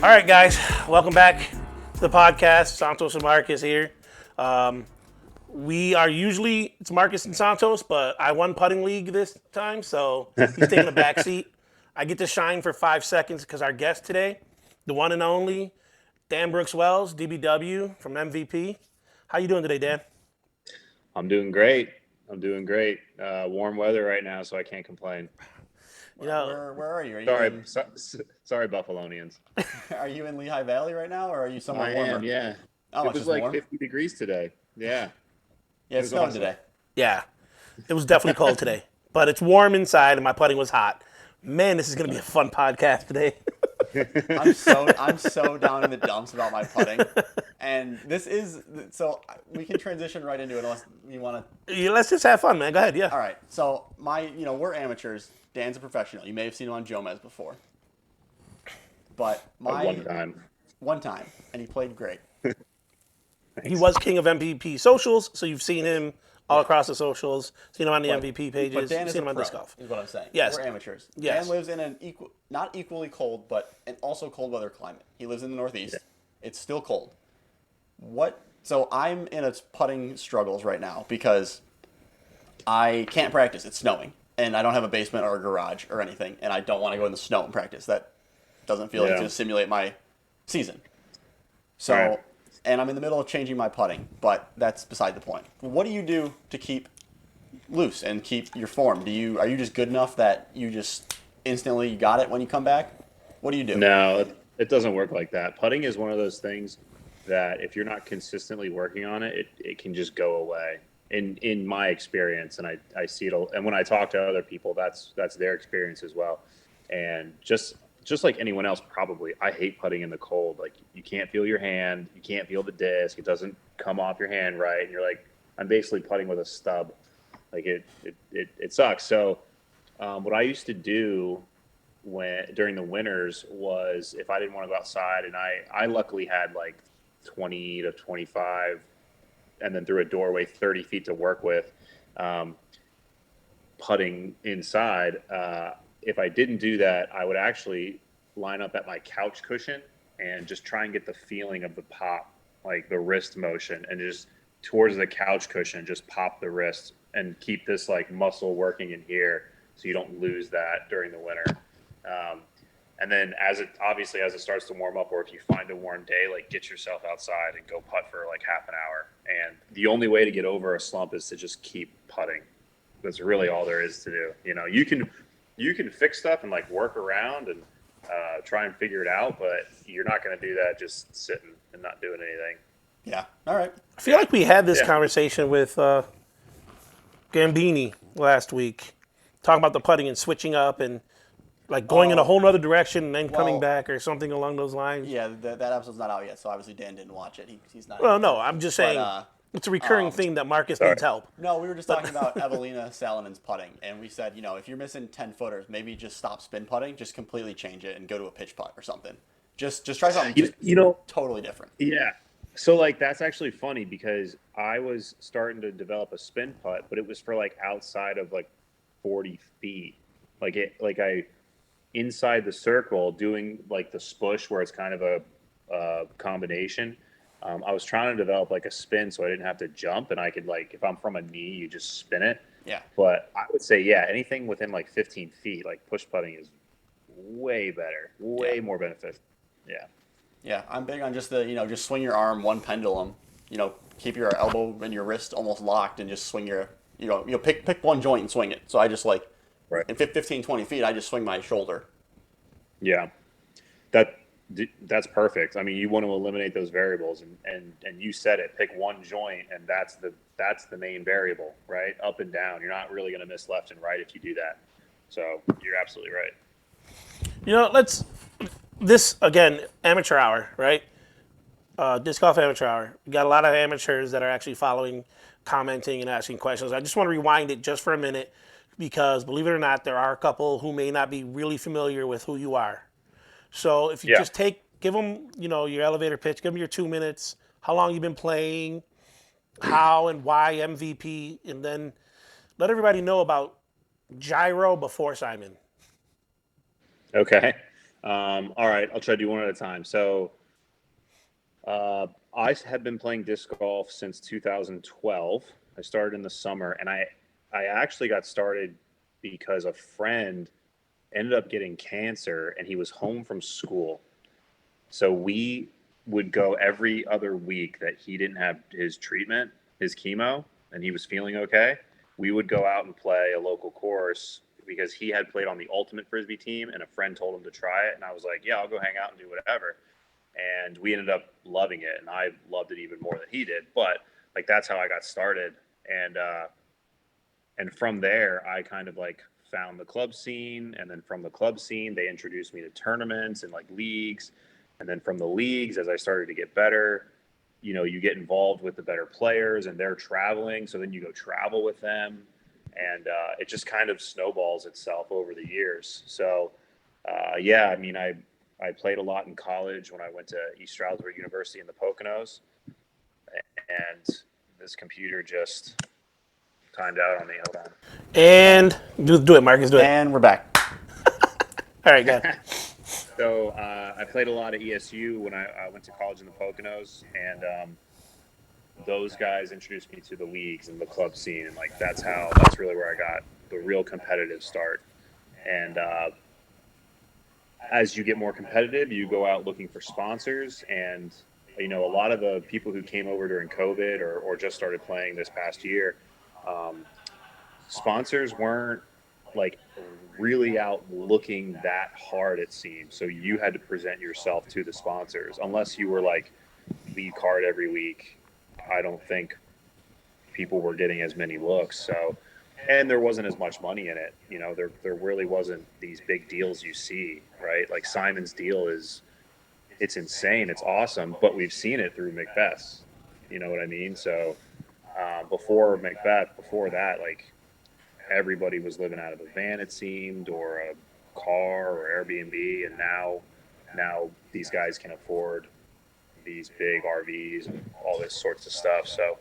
All right, guys, welcome back to the podcast. Santos and Marcus here. We are usually, it's Marcus and Santos, but I won putting league this time, so he's taking a back seat. I get to shine for 5 seconds because our guest today, the one and only Dan Brooks Wells, DBW from MVP. How you doing today, Dan? I'm doing great. Warm weather right now, so I can't complain. You know, Where are you? Are you Sorry, in, sorry, Buffalonians. are you in Lehigh Valley right now, or are you somewhere I warmer? am, yeah. Oh, It it's was just like warm. 50 degrees today. Yeah. Yeah, it it's was snowing awesome. today. yeah, it was definitely cold today, but it's warm inside and my putting was hot. Man, this is going to be a fun podcast today. I'm so down in the dumps about my putting, and this is so we can transition right into it unless you want to. Yeah, let's just have fun, man. Go ahead, yeah. All right, so we're amateurs. Dan's a professional. You may have seen him on Jomez before, but one time, and he played great. He was king of MVP socials, so you've seen him all Yeah. across the socials, seen him on the MVP But pages, Dan is seen a him on pro, disc golf. is what I'm saying. Yes. We're amateurs. Yes. Dan lives in an not equally cold, but an also cold weather climate. He lives in the Northeast. Yeah. It's still cold. So I'm in a putting struggles right now because I can't practice. It's snowing, and I don't have a basement or a garage or anything, and I don't want to go in the snow and practice. That doesn't feel like it's going to simulate my season. So, Right. and I'm in the middle of changing my putting, but that's beside the point. What do you do to keep loose and keep your form? Are you just good enough that you just instantly got it when you come back? What do you do? No, it doesn't work like that. Putting is one of those things that if you're not consistently working on it, it can just go away. In my experience, and I see it, and when I talk to other people, that's their experience as well. And just like anyone else, probably, I hate putting in the cold. Like, you can't feel your hand, you can't feel the disc, it doesn't come off your hand right, and you're like, I'm basically putting with a stub. Like, it sucks. So what I used to do during the winters was, if I didn't want to go outside, and I luckily had like 20 to 25, and then through a doorway 30 feet to work with, putting inside. If I didn't do that, I would actually line up at my couch cushion and just try and get the feeling of the pop, like the wrist motion, and just towards the couch cushion, just pop the wrist and keep this like muscle working in here so you don't lose that during the winter. And then as it starts to warm up, or if you find a warm day, like, get yourself outside and go putt for like half an hour. And the only way to get over a slump is to just keep putting. That's really all there is to do. You can fix stuff and like work around and try and figure it out, but you're not going to do that just sitting and not doing anything. Yeah. All right. I feel like we had this Yeah. conversation with Gambini last week, talking about the putting and switching up and like going in a whole other direction and then coming Well, back or something along those lines. Yeah, that episode's not out yet, so obviously Dan didn't watch it. He's not. Well, no, I'm just saying But, it's a recurring theme that Marcus needs help. no, we were just talking about Evelina Salinen's putting, and we said, if you're missing 10 footers, maybe just stop spin putting, just completely change it and go to a pitch putt or something. Just try something totally different. Yeah. So like, that's actually funny because I was starting to develop a spin putt, but it was for like outside of like 40 feet. I inside the circle doing like the spush where it's kind of a combination. I was trying to develop like a spin so I didn't have to jump, and I could, like, if I'm from a knee, you just spin it. Yeah. But I would say, yeah, anything within like 15 feet, like push putting is way better, way more beneficial. Yeah. Yeah, I'm big on just just swing your arm one pendulum. Keep your elbow and your wrist almost locked and just swing your, pick one joint and swing it. So I just like, Right. in 15, 20 feet, I just swing my shoulder. Yeah. That's perfect. I mean, you want to eliminate those variables, and you said it. Pick one joint, and that's the main variable, right? Up and down. You're not really going to miss left and right if you do that. So you're absolutely right. This again, amateur hour, right? Disc golf amateur hour. We got a lot of amateurs that are actually following, commenting, and asking questions. I just want to rewind it just for a minute because, believe it or not, there are a couple who may not be really familiar with who you are. So if you just give them, your elevator pitch, give them your 2 minutes, how long you've been playing, how and why MVP, and then let everybody know about Gyro before Simon. Okay. All right, I'll try to do one at a time. So I have been playing disc golf since 2012. I started in the summer, and I actually got started because a friend ended up getting cancer, and he was home from school. So we would go every other week that he didn't have his treatment, his chemo, and he was feeling okay. We would go out and play a local course because he had played on the ultimate frisbee team, and a friend told him to try it, and I was like, yeah, I'll go hang out and do whatever. And we ended up loving it, and I loved it even more than he did. But like that's how I got started, and from there I kind of like found the club scene, and then from the club scene they introduced me to tournaments and like leagues, and then from the leagues as I started to get better, you get involved with the better players and they're traveling, so then you go travel with them, and it just kind of snowballs itself over the years. So yeah, I mean, I played a lot in college when I went to East Stroudsburg University in the Poconos, and this computer just timed out on me. Hold And do it, Marcus. Do it. And we're back. All right, good. on. So I played a lot at ESU when I went to college in the Poconos, and those guys introduced me to the leagues and the club scene, and like that's really where I got the real competitive start. And as you get more competitive, you go out looking for sponsors, and a lot of the people who came over during COVID or just started playing this past year, um, sponsors weren't like really out looking that hard, it seemed. So you had to present yourself to the sponsors unless you were like lead card every week. I don't think people were getting as many looks. So, and there wasn't as much money in it. There really wasn't these big deals you see, right? Like Simon's deal it's insane, it's awesome, but we've seen it through Macbeth's. You know what I mean? So before Macbeth, before that, like everybody was living out of a van, it seemed, or a car or Airbnb, and now these guys can afford these big RVs and all this sorts of stuff. So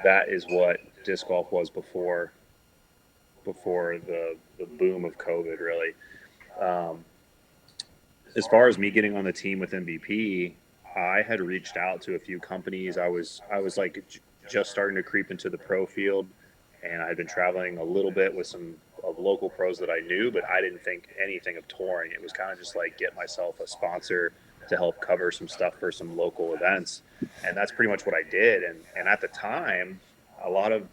that is what disc golf was before the boom of COVID, really. Um, as far as me getting on the team with MVP, I had reached out to a few companies. I was like just starting to creep into the pro field, and I had been traveling a little bit with some of local pros that I knew, but I didn't think anything of touring. It was kind of just like get myself a sponsor to help cover some stuff for some local events, and that's pretty much what I did. And at the time, a lot of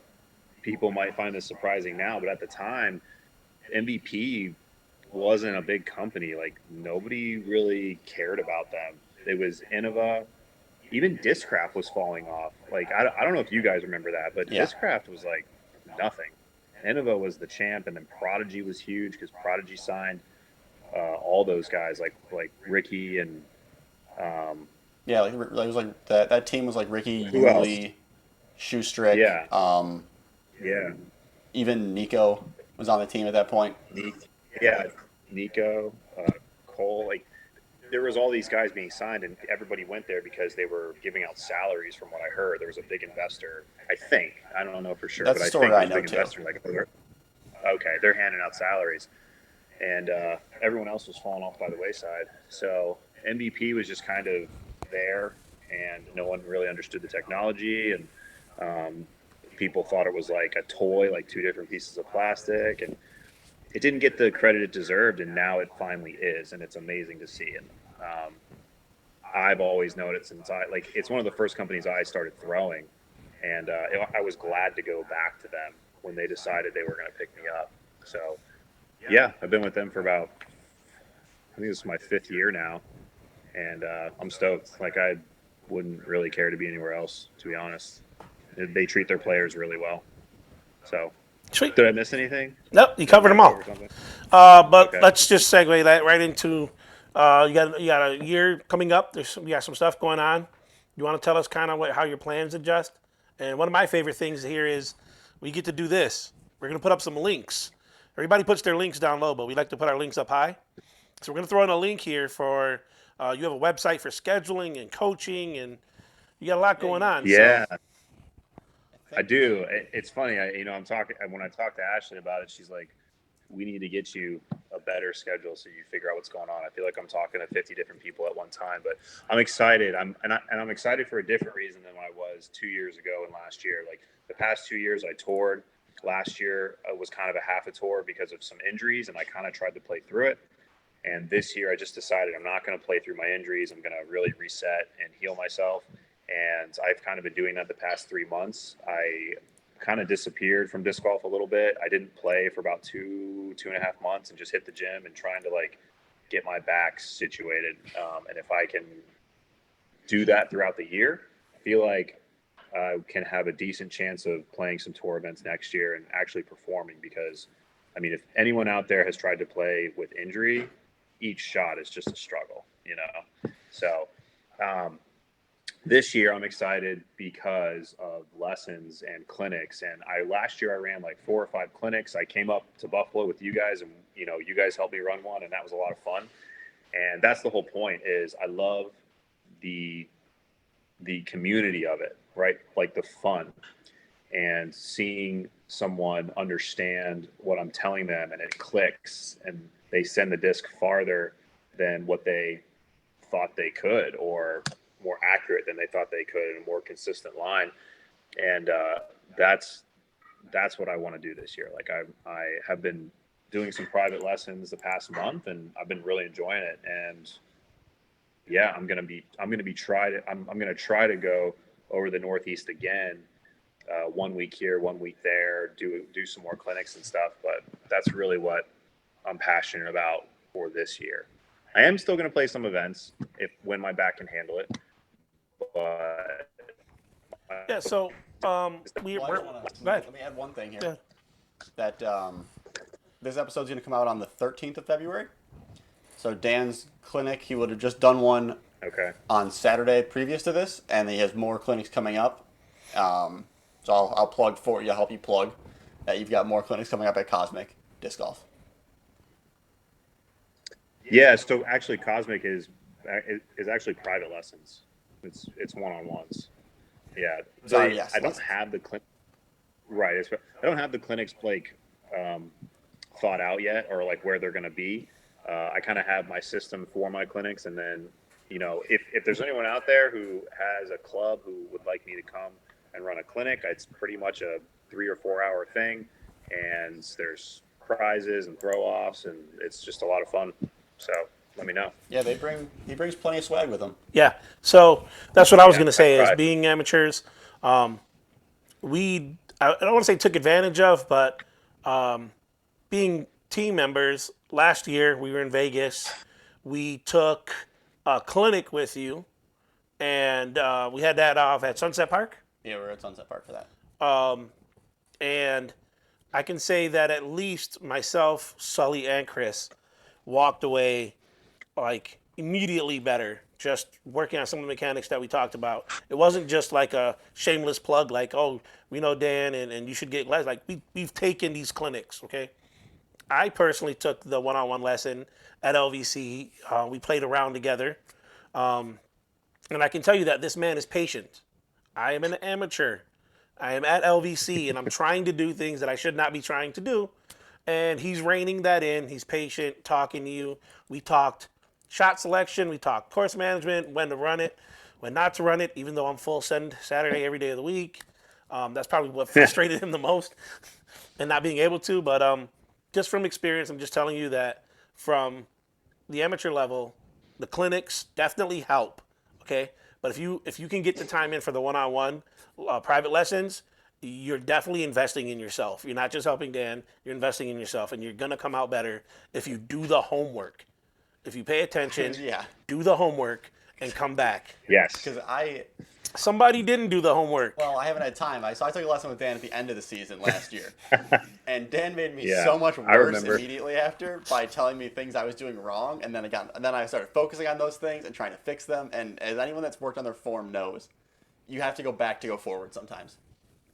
people might find this surprising now, but at the time, MVP wasn't a big company. Like nobody really cared about them. It was Innova. Even Discraft was falling off. Like I don't know if you guys remember that, but Yeah. Discraft was like nothing. Innova was the champ, and then Prodigy was huge because Prodigy signed all those guys like Ricky and Yeah, like it was like that team was like Ricky, who else? Yuli, Shoestrick, Yeah, yeah, even Nico was on the team at that point. Yeah, Nico, Cole. Like there was all these guys being signed, and everybody went there because they were giving out salaries. From what I heard, there was a big investor. I don't know for sure, That's but a I story think I there's a know big too. investor. Like, okay, they're handing out salaries, and everyone else was falling off by the wayside. So MVP was just kind of there, and no one really understood the technology, and um, people thought it was like a toy, like two different pieces of plastic, and it didn't get the credit it deserved, and now it finally is, and it's amazing to see. And um, I've always known it since it's one of the first companies I started throwing, and I was glad to go back to them when they decided they were going to pick me up. So yeah, I've been with them for about, I think this is my fifth year now, and I'm stoked. Like I wouldn't really care to be anywhere else, to be honest. They treat their players really well. So Sweet. did I miss anything? Nope, you Did I covered them not all. cover something? But Okay. let's just segue that right into you got a year coming up. We got some stuff going on. You want to tell us kind of how your plans adjust? And one of my favorite things here is we get to do this. We're gonna put up some links. Everybody puts their links down low, but we like to put our links up high. So we're gonna throw in a link here for you have a website for scheduling and coaching, and you got a lot Yeah, going on. So Yeah, I I think do. It's funny. I'm talking when I talk to Ashley about it. She's like, "We need to get you a a better schedule so you figure out what's going on. I feel like I'm talking to 50 different people at one time, but I'm excited. I'm excited for a different reason than I was 2 years ago and last year. Like the past 2 years, I toured. Last year was kind of a half a tour because of some injuries, and I kind of tried to play through it. And this year, I just decided I'm not going to play through my injuries. I'm going to really reset and heal myself. And I've kind of been doing that the past 3 months. I kind of disappeared from disc golf a little bit. I didn't play for about 2.5 months, and just hit the gym and trying to like get my back situated. And if I can do that throughout the year, I feel like I can have a decent chance of playing some tour events next year and actually performing. Because, I mean, if anyone out there has tried to play with injury, each shot is just a struggle, you know? So, this year I'm excited because of lessons and clinics. And last year I ran like 4 or 5 clinics. I came up to Buffalo with you guys, and you guys helped me run one, and that was a lot of fun. And that's the whole point. Is I love the community of it, right? Like the fun, and seeing someone understand what I'm telling them, and it clicks, and they send the disc farther than what they thought they could, or more accurate than they thought they could, in a more consistent line. And that's what I want to do this year. Like I have been doing some private lessons the past month, and I've been really enjoying it. And yeah, I'm gonna try to go over the Northeast again, 1 week here, 1 week there, do some more clinics and stuff. But that's really what I'm passionate about for this year. I am still going to play some events when my back can handle it. But Yeah. So Well, we're go ahead. let me add one thing here. Yeah. That this episode's going to come out on the 13th of February. So Dan's clinic, he would have just done one okay. on Saturday previous to this, and he has more clinics coming up. So I'll plug for you, help you plug that you've got more clinics coming up at Cosmic Disc Golf. Yeah. So actually, Cosmic is actually private lessons. It's one-on-ones. Yeah. Sorry, yes, I don't lessons. have the clinic. Right. I don't have the clinics like thought out yet, or like where they're going to be. I kind of have my system for my clinics, and then if there's anyone out there who has a club who would like me to come and run a clinic, it's pretty much a 3 or 4 hour thing, and there's prizes and throw offs, and it's just a lot of fun. So let me know. Yeah, he brings plenty of swag with him. Yeah. So that's what I was going to I say is tried. being amateurs, I don't want to say took advantage of, but being team members, last year we were in Vegas. We took a clinic with you, and we had that off at Sunset Park. Yeah, we're at Sunset Park for that. And I can say that at least myself, Sully, and Chris walked away like immediately better, just working on some of the mechanics that we talked about. It wasn't just like a shameless plug, like, oh, we know Dan and you should get less. Like, we've taken these clinics, okay? I personally took the one-on-one lesson at LVC. We played around together. And I can tell you that this man is patient. I am an amateur. I am at LVC, and I'm trying to do things that I should not be trying to do. And he's reining that in. He's patient, talking to you. We talked shot selection. We talked course management, when to run it, when not to run it, even though I'm full send Saturday every day of the week. That's probably what frustrated him the most, and not being able to. But just from experience, I'm just telling you that from the amateur level, the clinics definitely help. Okay, but if you can get the time in for the one-on-one private lessons, you're definitely investing in yourself. You're not just helping Dan, you're investing in yourself, and you're gonna come out better if you do the homework. If you pay attention, Yeah. do the homework, and come back. Yes. Because Somebody didn't do the homework. I haven't had time. So I took a lesson with Dan at the end of the season last year. And Dan made me Yeah, so much I worse remember. immediately after by telling me things I was doing wrong. And then I started focusing on those things and trying to fix them. And as anyone that's worked on their form knows, you have to go back to go forward sometimes.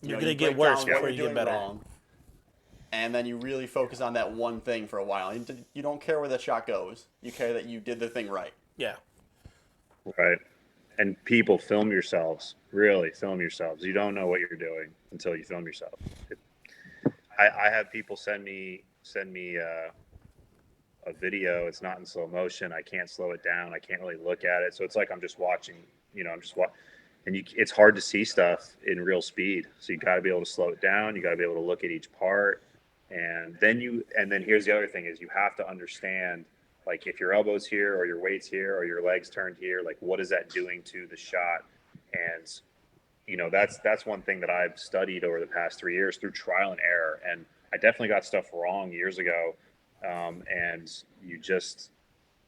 You're You gonna get break worse down before what you you're get doing better. wrong, and then you really focus on that one thing for a while. You don't care where the shot goes. You care that you did the thing right. Yeah. Right. And people, film yourselves. Really film yourselves. You don't know what you're doing until you film yourself. I have people send me a video. It's not in slow motion. I can't slow it down. I can't really look at it. So it's like I'm just watching. I'm just watching. And it's hard to see stuff in real speed. So you got to be able to slow it down. You got to be able to look at each part. And then here's the other thing is you have to understand, like, if your elbow's here or your weight's here or your legs turned here, like, what is that doing to the shot? And that's one thing that I've studied over the past 3 years through trial and error. And I definitely got stuff wrong years ago. And you just,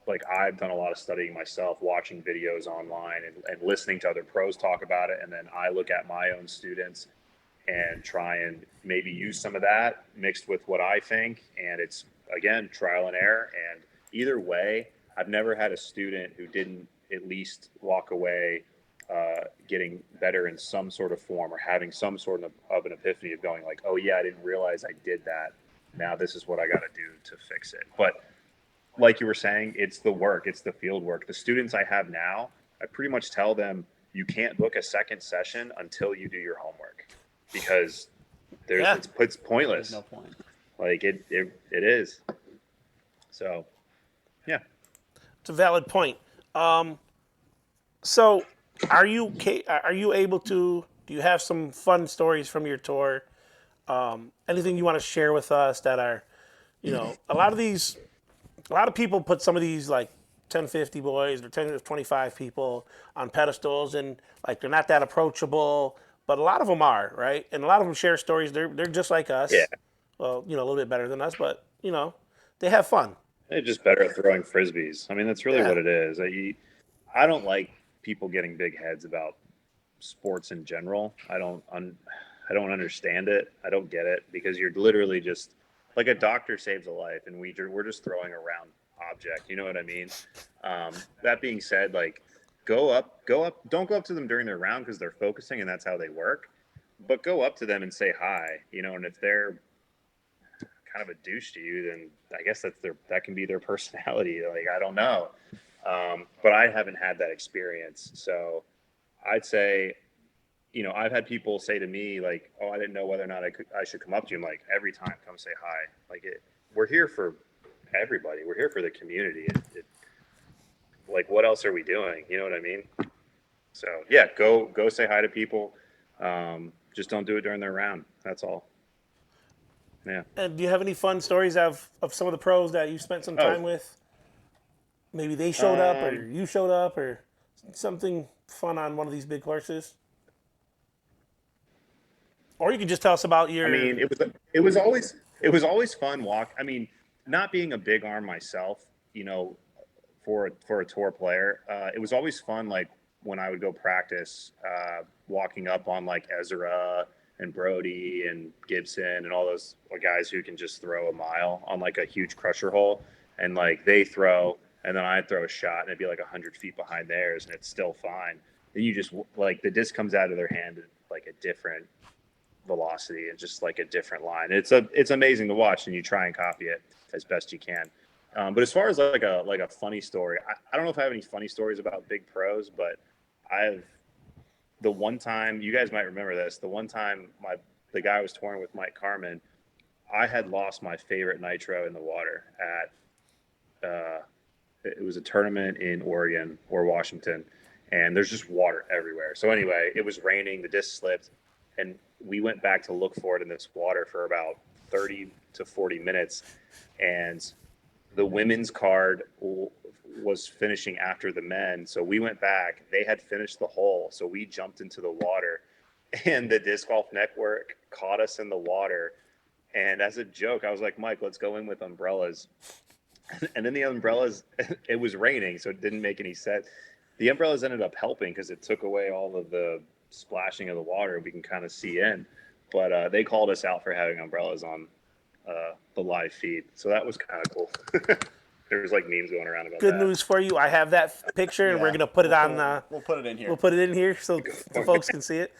like, I've done a lot of studying myself, watching videos online and listening to other pros talk about it. And then I look at my own students and try and maybe use some of that mixed with what I think. And it's, again, trial and error. And either way, I've never had a student who didn't at least walk away getting better in some sort of form or having some sort of an epiphany of going like, oh yeah, I didn't realize I did that. Now this is what I got to do to fix it. But like you were saying, it's the work, it's the field work. The students I have now, I pretty much tell them you can't book a second session until you do your homework because it's pointless. There's no point. Like it is. So, yeah. It's a valid point. So, are you able to? Do you have some fun stories from your tour? Anything you want to share with us that are, a lot of people put some of these like 10-50 boys or 10-25 people on pedestals and like they're not that approachable, but a lot of them are, right? And a lot of them share stories. They're just like us. Yeah. Well, a little bit better than us, but they have fun. They're just better at throwing frisbees. I mean, that's really what it is. I don't like people getting big heads about sports in general. I don't understand it. I don't get it because you're literally just like a doctor saves a life, and we're just throwing a round object. You know what I mean? That being said, like go up. Don't go up to them during their round because they're focusing and that's how they work. But go up to them and say hi. And if they're kind of a douche to you, then I guess that can be their personality. Like, I don't know. But I haven't had that experience. So I'd say, I've had people say to me like, oh, I didn't know whether or not I should come up to you. I'm like, every time, come say hi. Like we're here for everybody. We're here for the community. Like, what else are we doing? You know what I mean? So yeah, go say hi to people. Just don't do it during their round. That's all. Yeah. And do you have any fun stories of some of the pros that you spent some time with? Maybe they showed up or you showed up or something fun on one of these big horses? Or you could just tell us about your... I mean, it was always fun walk. I mean, not being a big arm myself, for a tour player, it was always fun. Like when I would go practice, walking up on like Ezra and Brody and Gibson and all those guys who can just throw a mile on like a huge crusher hole, and like they throw, and then I'd throw a shot and it'd be like 100 feet behind theirs, and it's still fine. Then you just like the disc comes out of their hand at like a different velocity and just like a different line. It's amazing to watch, and you try and copy it as best you can. But as far as like a funny story, I don't know if I have any funny stories about big pros, but the one time, you guys might remember this, the one time the guy I was touring with, Mike Carmen, I had lost my favorite nitro in the water at it was a tournament in Oregon or Washington, and there's just water everywhere. So anyway, it was raining, the disc slipped, and we went back to look for it in this water for about 30 to 40 minutes, and the women's card was finishing after the men. So we went back. They had finished the hole. So we jumped into the water, and the Disc Golf Network caught us in the water. And as a joke, I was like, Mike, let's go in with umbrellas. And then the umbrellas, it was raining, so it didn't make any sense. The umbrellas ended up helping because it took away all of the splashing of the water. We can kind of see in. But they called us out for having umbrellas on the live feed. So that was kind of cool. There was like memes going around about Good that. news for you. I have that picture, and we're going to put it on... We'll put it in here. We'll put it in here so the folks can see it.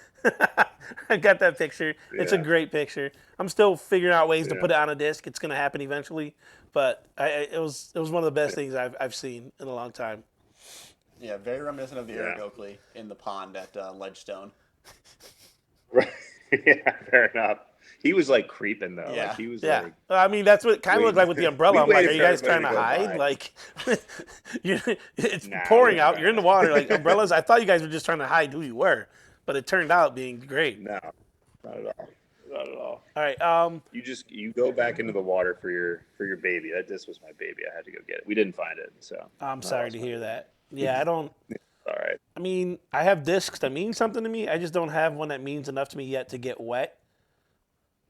I got that picture. Yeah. It's a great picture. I'm still figuring out ways to put it on a disc. It's going to happen eventually. But it was one of the best things I've seen in a long time. Yeah, very reminiscent of the Eric Oakley in the pond at Ledgestone. Right. Yeah, fair enough. He was like creeping though. Like Yeah. he was Yeah. like I mean, that's what it kind of looked waiting. like with the umbrella. We I'm like, are waited you for guys everybody trying to to go hide? by. Like, it's Nah, we pouring weren't out. You're trying in the water. Like, to. umbrellas, I thought you guys were just trying to hide who you were, but it turned out being great. No, not at all. Not at all. All right. You go back into the water for your baby. That disc was my baby. I had to go get it. We didn't find it, so I'm I sorry lost to my hear baby. that. Yeah, I don't. All right. I mean, I have discs that mean something to me. I just don't have one that means enough to me yet to get wet.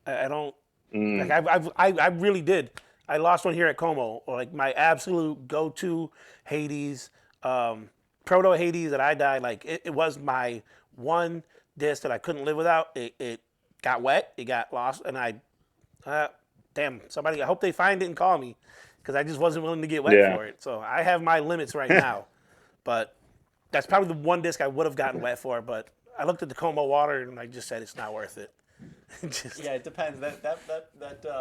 I don't. Like, Mm, I really did. I lost one here at Como. Like, my absolute go-to Hades, proto Hades that I died. Like, it was my one disc that I couldn't live without. It got wet. It got lost, and uh, damn, somebody. I hope they find it and call me, because I just wasn't willing to get wet yeah. for it. So I have my limits right now, but that's probably the one disc I would have gotten wet for. But I looked at the Como water and I just said it's not worth it. Just, Yeah, it depends. That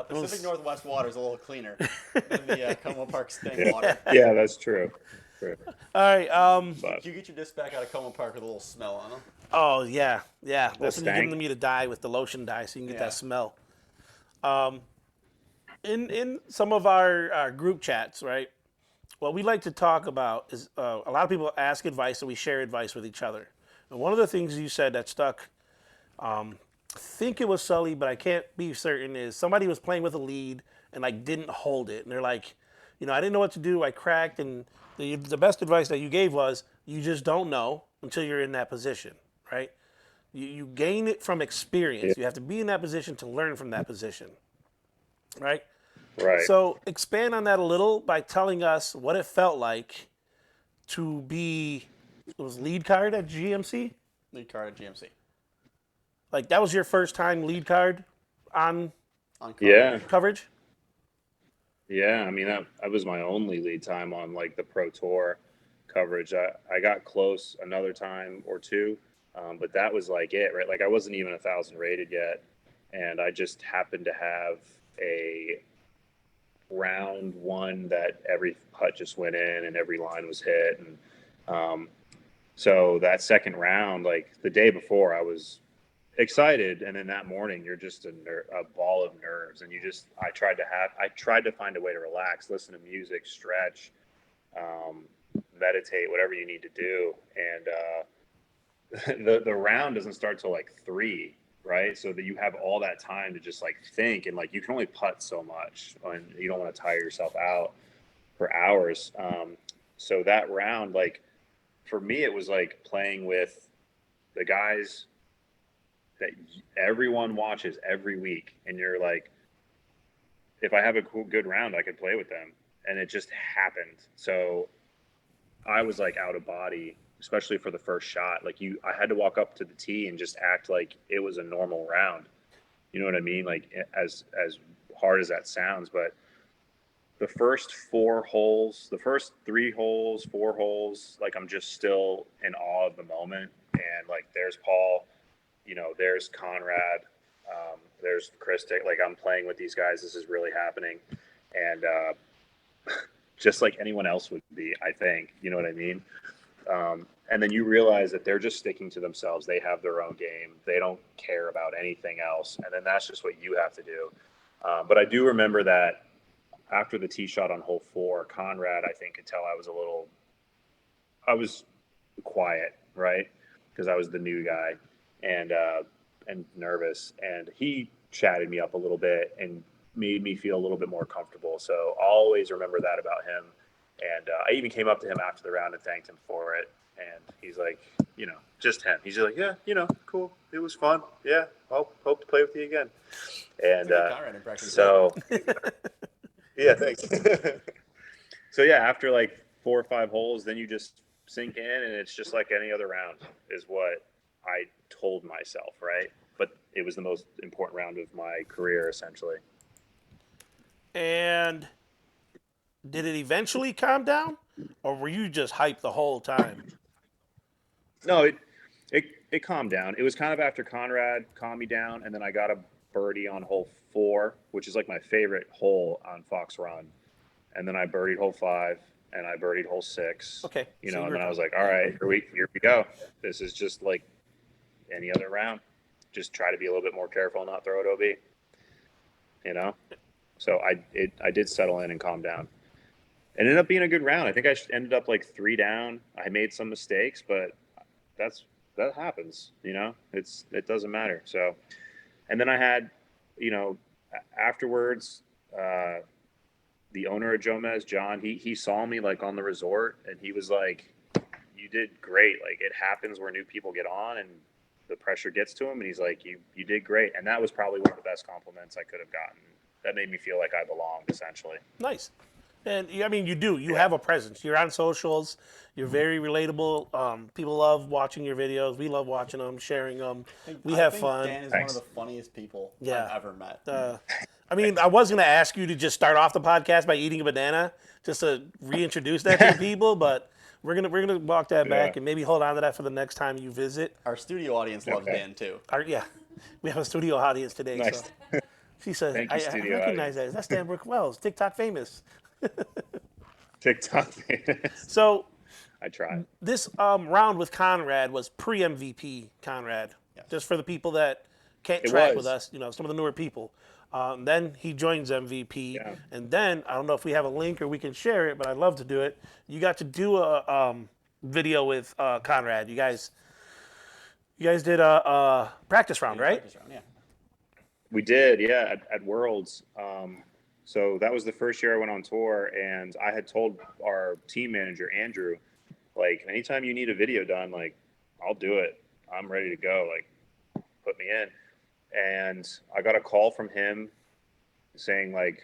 Pacific was- Northwest water is a little cleaner than the Como Park Sting Yeah. water. Yeah, that's true. True. all right. But You get your disc back out of Como Park with a little smell on them. Oh yeah, yeah. little That's when you give stank. them to me to dye with the lotion dye, so you can get Yeah. that smell. In some of our group chats, right? What we like to talk about is a lot of people ask advice, and we share advice with each other. And one of the things you said that stuck, I think it was Sully, but I can't be certain, is somebody was playing with a lead and like didn't hold it, and they're like, I didn't know what to do. I cracked, and the best advice that you gave was you just don't know until you're in that position, right? You gain it from Yeah. experience. You have to be in that position to learn from that position, right? Right. So expand on that a little by telling us what it felt like to be, it was lead card at GMC? Lead card at GMC. Like that was your first time lead card on On cover. Yeah. coverage? Yeah. I mean that was my only lead time on like the Pro Tour coverage. I got close another time or two, but that was like it, right? Like I wasn't even 1,000 rated yet, and I just happened to have a round one that every putt just went in and every line was hit, and so that second round, like the day before, I was excited, and then that morning you're just a ball of nerves, and I tried to find a way to relax, listen to music, stretch, meditate, whatever you need to do, and the round doesn't start till like 3, right? So that you have all that time to just like think, and like you can only putt so much, and you don't want to tire yourself out for hours. So that round, like for me, it was like playing with the guys that everyone watches every week, and you're like, if I have a good round, I could play with them, and it just happened. So I was like out of body, especially for the first shot. Like I had to walk up to the tee and just act like it was a normal round. You know what I mean? Like as hard as that sounds, but the first 4 holes, the first 3 holes, 4 holes, like I'm just still in awe of the moment. And like there's Paul, there's Conrad, there's Christic. Like I'm playing with these guys. This is really happening, and just like anyone else would be, I think. You know what I mean? And then you realize that they're just sticking to themselves. They have their own game. They don't care about anything else. And then that's just what you have to do. But I do remember that after the tee shot on hole 4, Conrad, I think, could tell I was quiet, right? Because I was the new guy and nervous. And he chatted me up a little bit and made me feel a little bit more comfortable. So I'll always remember that about him. And I even came up to him after the round and thanked him for it. And he's like, just him. He's just like, yeah, cool. It was fun. Yeah, hope to play with you again. And Conrad impression. so, yeah, thanks. So yeah, after like 4 or 5 holes, then you just sink in, and it's just like any other round, is what I told myself, right? But it was the most important round of my career, essentially. And did it eventually calm down, or were you just hyped the whole time? No, it calmed down. It was kind of after Conrad calmed me down, and then I got a birdie on hole 4, which is like my favorite hole on Fox Run. And then I birdied hole 5, and I birdied hole 6. Okay, so you And were then I was like, all right, here we go. This is just like any other round. just try to be a little bit more careful and not throw it OB. You know, so I did settle in and calm down. It ended up being a good round. I think I ended up like 3 down. I made some mistakes, but that happens. You know, it doesn't matter. So, and then I had, you know, afterwards, the owner of Jomez, John, he saw me like on the resort, and he was like, "You did great. Like it happens where new people get on, and the pressure gets to him." And he's like, "You did great." And that was probably one of the best compliments I could have gotten. That made me feel like I belonged, essentially. Nice. And I mean, you do. You have a presence. You're on socials. You're very relatable. People love watching your videos. We love watching them, sharing them. We have fun. Dan is Thanks. one of the funniest people Yeah. I've ever met. I mean, I was going to ask you to just start off the podcast by eating a banana, just to reintroduce that to the people, but we're gonna walk that back and maybe hold on to that for the next time you visit. Our studio audience loves Dan too. Yeah, we have a studio audience today. Nice. So she said, Thank you, I studio recognize that. That's Dan Brooke Wells, TikTok famous. TikTok. So I tried. this round with Conrad was pre-MVP Conrad. Yes. Just for the people that can't It track was. with us, you know, some of the newer people. Then he joins MVP, Yeah. and then I don't know if we have a link or we can share it, but I'd love to do it. You got to do a video with Conrad. You guys did a practice round, right? Practice round, yeah. We did, yeah, at Worlds. So that was the first year I went on tour, and I had told our team manager Andrew, like, anytime you need a video done, like, I'll do it. I'm ready to go. Like, put me in. And I got a call from him saying, like,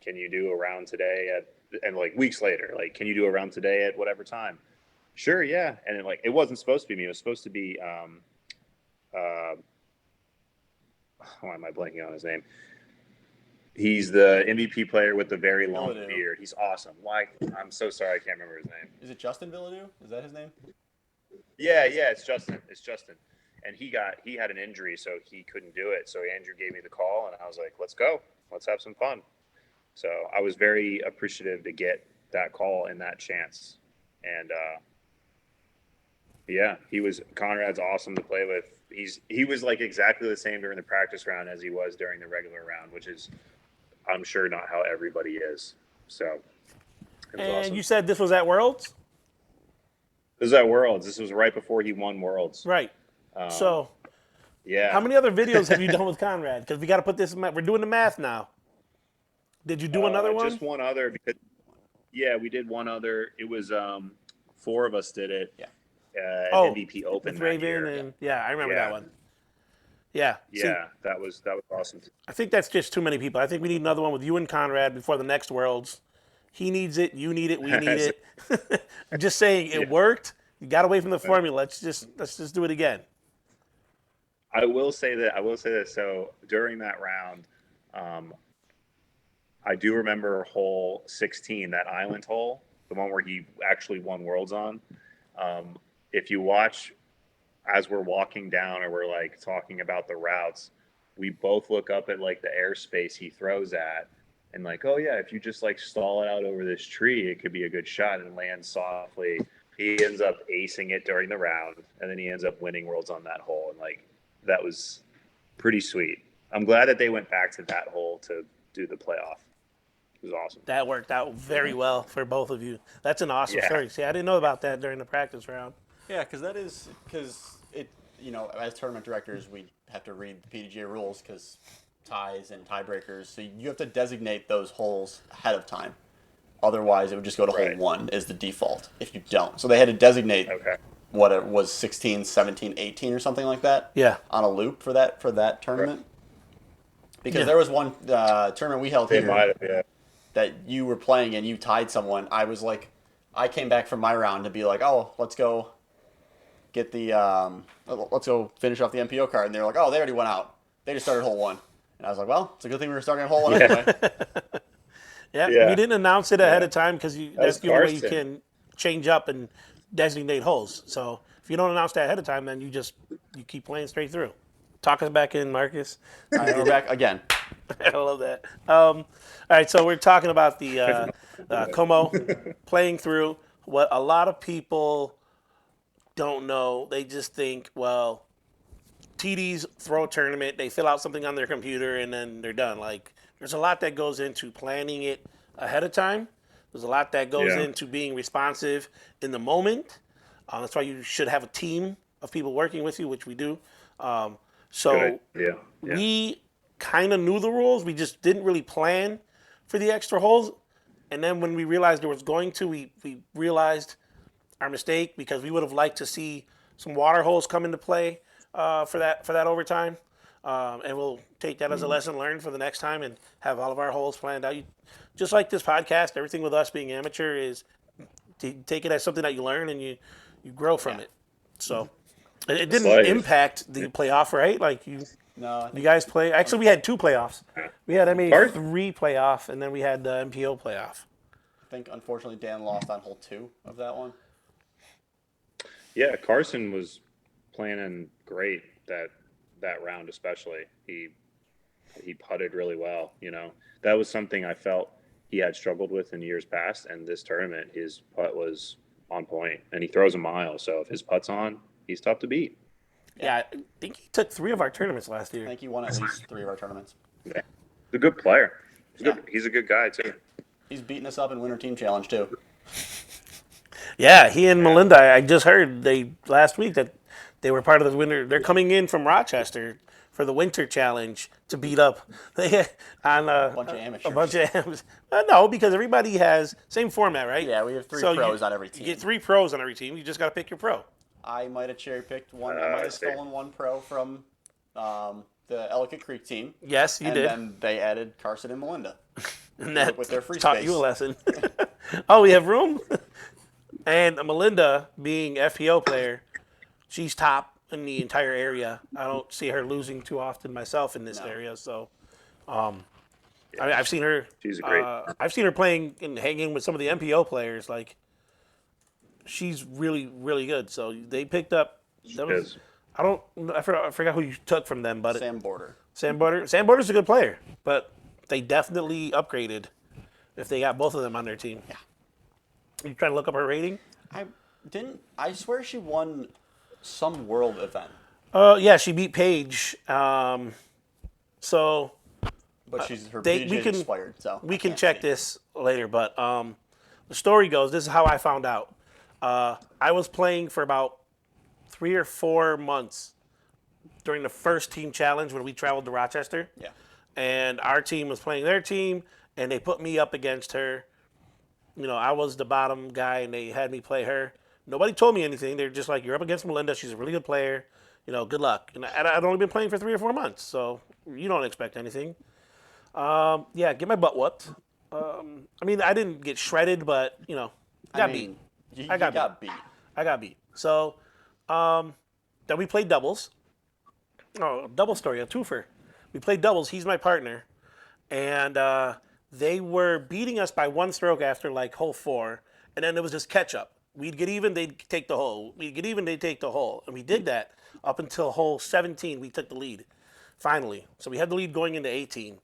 can you do a round today and like weeks later, like, can you do a round today at whatever time? Sure, yeah. And then, like, it wasn't supposed to be me. It was supposed to be why am I blanking on his name? He's the MVP player with the very long Villeneuve. beard. He's awesome. Why? I'm so sorry, I can't remember his name. Is it Justin Villeneuve? Is that his name? Yeah, it's Justin. It's Justin. And he had an injury, so he couldn't do it. So Andrew gave me the call, and I was like, let's go. Let's have some fun. So I was very appreciative to get that call and that chance. And yeah, Conrad's awesome to play with. He was like exactly the same during the practice round as he was during the regular round, which is, I'm sure, not how everybody is. So it was And awesome. you said this was at Worlds, This was at Worlds. This was right before he won Worlds. right? So Yeah. how many other videos have you done with Conrad? Because we got to put this. We're doing the math now. Did you do another one? Just one other, because we did one other. It was 4 of us did it. Yeah. MVP Open with that year. Raven and I remember Yeah. that one. Yeah. See, Yeah, that was awesome. I think that's just too many people. I think we need another one with you and Conrad before the next Worlds. He needs it. You need it. We need it. I'm just saying it worked. You got away from the formula. Let's just do it again. I will say that. So during that round, I do remember hole 16, that island hole, the one where he actually won Worlds on. If you watch as we're walking down or we're like talking about the routes, we both look up at like the airspace he throws at and like, oh yeah, if you just like stall it out over this tree, it could be a good shot and land softly. He ends up acing it during the round, and then he ends up winning Worlds on that hole. And like, that was pretty sweet. I'm glad that they went back to that hole to do the playoff. It was awesome. That worked out very well for both of you. That's an awesome Yeah. story. See, I didn't know about that during the practice round. Yeah, because it, as tournament directors, we have to read the PDGA rules because ties and tiebreakers. So you have to designate those holes ahead of time. Otherwise, it would just go to hole Right. 1 as the default if you don't. So they had to designate Okay. what it was 16, 17, 18 or something like that. Yeah. On a loop for that tournament. Because Yeah. there was one tournament we held They here might have, yeah. that you were playing and you tied someone. I was like, I came back from my round to be like, oh, let's go get let's go finish off the MPO card. And they were like, oh, they already went out. They just started hole 1. And I was like, well, it's a good thing we were starting at hole 1 anyway. Yeah, Yeah. we didn't announce it ahead of time because was that's the only way you Karsten. can change up and designate holes. So if you don't announce that ahead of time, then you keep playing straight through. Talk us back in, Marcus. All right, we're back again. I love that. All right, so we're talking about the Como playing through. What a lot of people don't know, they just think, well, TDs throw a tournament, they fill out something on their computer, and then they're done. Like, there's a lot that goes into planning it ahead of time. There's a lot that goes Yeah. into being responsive in the moment. That's why you should have a team of people working with you, which we do. So Good idea. Yeah. we kind of knew the rules. We just didn't really plan for the extra holes. And then when we realized there was going to, we realized our mistake because we would have liked to see some water holes come into play for that overtime. And we'll take that as a lesson learned for the next time and have all of our holes planned out. Just like this podcast, everything with us being amateur is take it as something that you learn and you grow from it. So it didn't Slave. impact the playoff, right? Like No, you guys play. Actually, we had 2 playoffs. We had Pardon? 3 playoff, and then we had the MPO playoff. I think unfortunately Dan lost on hole 2 of that one. Yeah, Carson was planning great that round, especially. He putted really well. That was something I felt he had struggled with in years past, and this tournament his putt was on point, and he throws a mile. So if his putt's on, he's tough to beat. Yeah, I think he took 3 of our tournaments last I year. think he won at least 3 of our tournaments. He's a good player. Yeah. He's a good guy too. He's beating us up in Winter Team Challenge too. Yeah, he and Melinda. I just heard last week that they were part of the winter. They're coming in from Rochester for the winter challenge to beat up on a Bunch of amateurs. A bunch of amateurs. No, because everybody has same format, right? Yeah, we have 3 So pros on every You team. get 3 pros on every team. You just got to pick your pro. I might have cherry picked one. I I might have see. stolen one pro from the Ellicott Creek team. Yes, you and did. then they added Carson and Melinda. And that with their free taught space. you a lesson. Oh, we have room. And Melinda, being FPO player, she's top in the entire area. I don't see her losing too often myself in this No. area. So, I've seen her. She's great. I've seen her playing and hanging with some of the MPO players. Like, she's really, really good. So they picked up. That was, Is. I forgot who you took from them, but Sam Border. Sam Border. Sam Border's a good player, but they definitely upgraded if they got both of them on their team. Yeah. You trying to look up her rating? I swear she won some world event, Yeah, she beat Paige. So but her we PGA can- expired. So we I can can't check see. this later, but the story goes. This is how I found out. I was playing for about 3 or 4 months during the first team challenge when we traveled to Rochester. Yeah. And our team was playing their team, and they put me up against her. I was the bottom guy, and they had me play her. Nobody told me anything. They're just like, you're up against Melinda. She's a really good player. Good luck. And I'd only been playing for 3 or 4 months, so you don't expect anything. Yeah, get my butt whooped. I didn't get shredded, but, got beat. You I got beat. I got beat. So then we played doubles. Oh, double story, a twofer. We played doubles. He's my partner. And they were beating us by 1 stroke after like hole 4. And then it was just catch up. We'd get even, they'd take the hole. We'd get even, they'd take the hole. And we did that up until hole 17. We took the lead, finally. So we had the lead going into 18.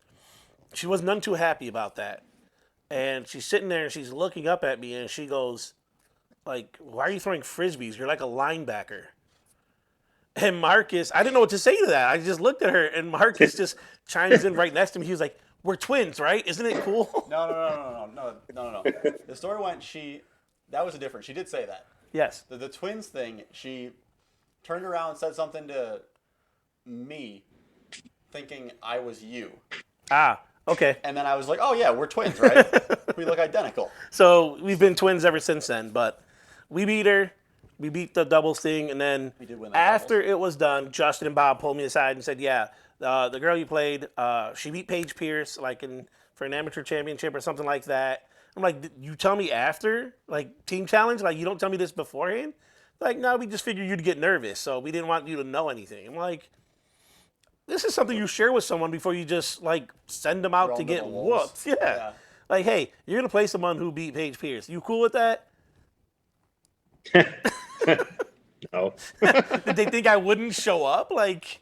She was none too happy about that. And she's sitting there and she's looking up at me and she goes, like, why are you throwing frisbees? You're like a linebacker. And Marcus, I didn't know what to say to that. I just looked at her and Marcus just chimes in right next to me. He was like, we're twins, right? Isn't it cool? No. The story went. That was a different. She did say that. Yes. The twins thing. She turned around and said something to me, thinking I was you. Ah, okay. And then I was like, oh yeah, we're twins, right? We look identical. So we've been twins ever since then. But we beat her. We beat the doubles thing. And then We did win that after it was done, Justin and Bob pulled me aside and said, yeah, the girl you played, she beat Paige Pierce for an amateur championship or something like that. I'm like, you tell me after? Like, team challenge? Like, you don't tell me this beforehand? Like, no, we just figured you'd get nervous, so we didn't want you to know anything. I'm like, this is something you share with someone before you just, like, send them out Throw to them to get the wolves. whooped. Yeah. Yeah. Like, hey, you're going to play someone who beat Paige Pierce. You cool with that? No. Did they think I wouldn't show up? Like,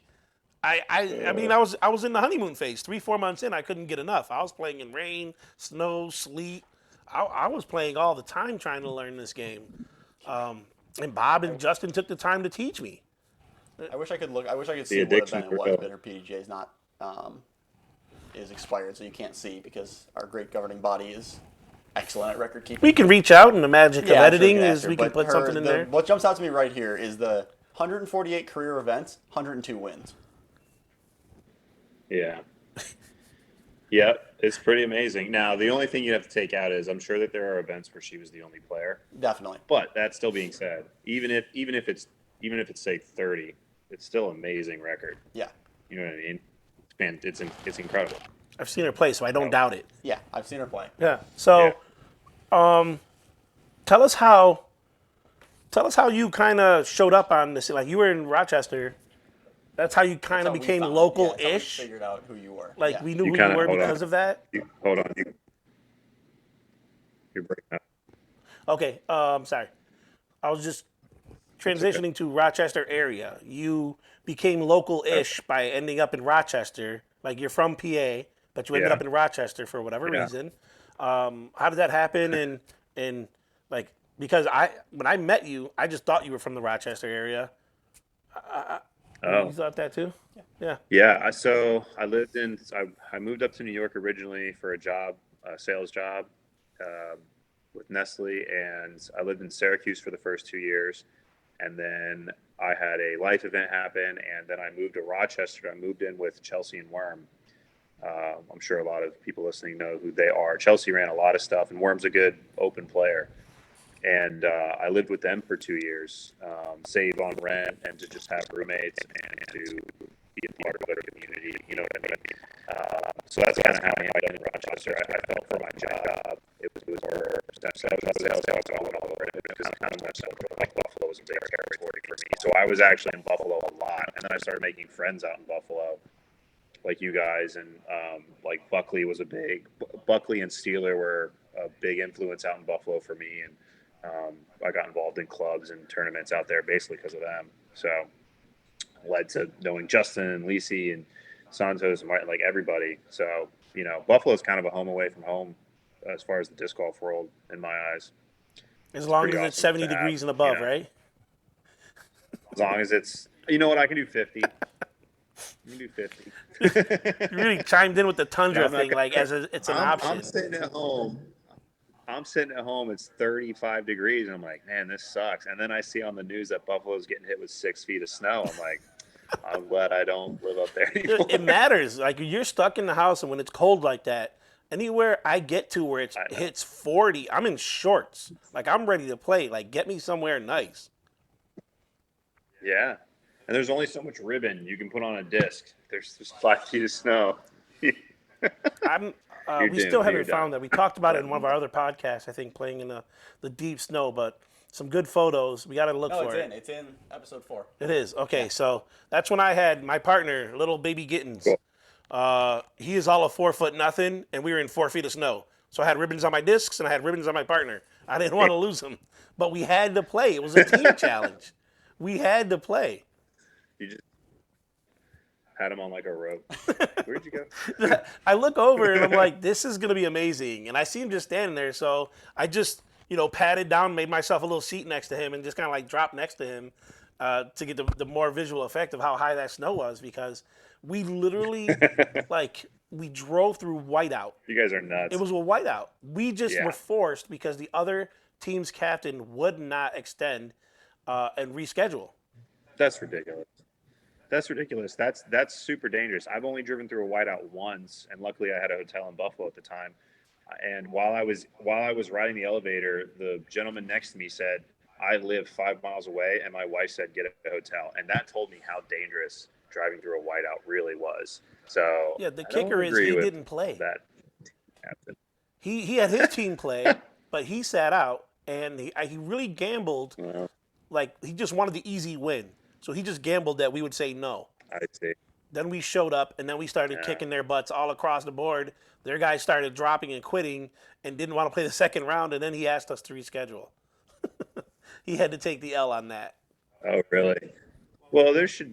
I mean, I was in the honeymoon phase. 3-4 months in, I couldn't get enough. I was playing in rain, snow, sleet. I was playing all the time trying to learn this game. And Bob and Justin took the time to teach me. I wish I could look. I wish I could The see what event addiction's it was, real. but her PDJ is not is expired, so you can't see because our great governing body is excellent at record keeping. We can reach out, and the magic of Yeah, I'm sure editing we can is ask her, we can but put something in there. what jumps out to me right here is the 148 career events, 102 wins. Yeah. Yep, it's pretty amazing. Now, the only thing you have to take out is I'm sure that there are events where she was the only player. Definitely. But that still being said, even if it's say 30, it's still an amazing record. Yeah. You know what I mean? Man, it's incredible. I've seen her play, so I don't doubt it. Yeah, I've seen her play. Yeah. So, tell us how you kind of showed up on this. Like, you were in Rochester. That's how you kind That's of how we became found- local-ish. Yeah, that's how we figured out who you were. Like, Yeah. we knew You who kinda- you were hold on. because of that. Hold on. You're breaking up. Okay. Sorry. I was just transitioning to Rochester area. You became local-ish by ending up in Rochester. Like, you're from PA, but you ended Yeah. up in Rochester for whatever Yeah. reason. How did that happen? And like, because when I met you, I just thought you were from the Rochester area. Oh. You thought that too? Yeah. Yeah, so I moved up to New York originally for a job, a sales job, with Nestle, and I lived in Syracuse for the first 2 years, and then I had a life event happen, and then I moved to Rochester. I moved in with Chelsea and Worm. I'm sure a lot of people listening know who they are. Chelsea ran a lot of stuff, and Worm's a good open player. And I lived with them for 2 years, save on rent, and to just have roommates and to be a part of their community. You know what I mean? So that's kind of how I ended up in Rochester. I felt for my job. It was more sales all over it because kind of much like Buffalo was a big territory for me. So I was actually in Buffalo a lot, and then I started making friends out in Buffalo, like you guys, and like Buckley and Steeler were a big influence out in Buffalo for me, and I got involved in clubs and tournaments out there basically because of them. So led to knowing Justin and Lisi and Santos and like everybody. So, Buffalo is kind of a home away from home as far as the disc golf world in my eyes. As long as pretty it's awesome 70 to have, degrees and above, you know. right? As long as it's, you know what, I can do 50. I can do 50. You really chimed in with the tundra I'm not thing, gonna- like it's an option. I'm sitting at home. It's 35 degrees, and I'm like, man, this sucks. And then I see on the news that Buffalo's getting hit with 6 feet of snow. I'm like, I'm glad I don't live up there anymore. It matters. Like, you're stuck in the house, and when it's cold like that, anywhere I get to where it hits 40, I'm in shorts. Like, I'm ready to play. Like, get me somewhere nice. Yeah. And there's only so much ribbon you can put on a disc. There's just 5 feet of snow. We still haven't found that. We talked about it in one of our other podcasts, I think, playing in the deep snow, but some good photos. We got to look for it. It's in episode 4. It is. Okay, so that's when I had my partner, little baby Gittins. Cool. He is all of 4 foot nothing, and we were in 4 feet of snow. So I had ribbons on my discs, and I had ribbons on my partner. I didn't want to lose him, but we had to play. It was a team challenge. We had to play. You just had him on like a rope. Where'd you go? I look over and I'm like, this is going to be amazing. And I see him just standing there. So I just, patted down, made myself a little seat next to him and just kind of like dropped next to him to get the more visual effect of how high that snow was, because we literally, we drove through whiteout. You guys are nuts. It was a whiteout. We just Yeah. were forced because the other team's captain would not extend and reschedule. That's ridiculous. That's super dangerous. I've only driven through a whiteout once, and luckily I had a hotel in Buffalo at the time. And while I was riding the elevator, the gentleman next to me said, "I live 5 miles away," and my wife said, "Get a hotel." And that told me how dangerous driving through a whiteout really was. So Yeah, the I don't kicker is agree he with didn't play. that captain. He had his team play, but he sat out, and he really gambled. Well, Like, he just wanted the easy win. So he just gambled that we would say no. I see. Then we showed up, and then we started kicking their butts all across the board. Their guys started dropping and quitting and didn't want to play the second round, and then he asked us to reschedule. He had to take the L on that. Oh, really? Well, there should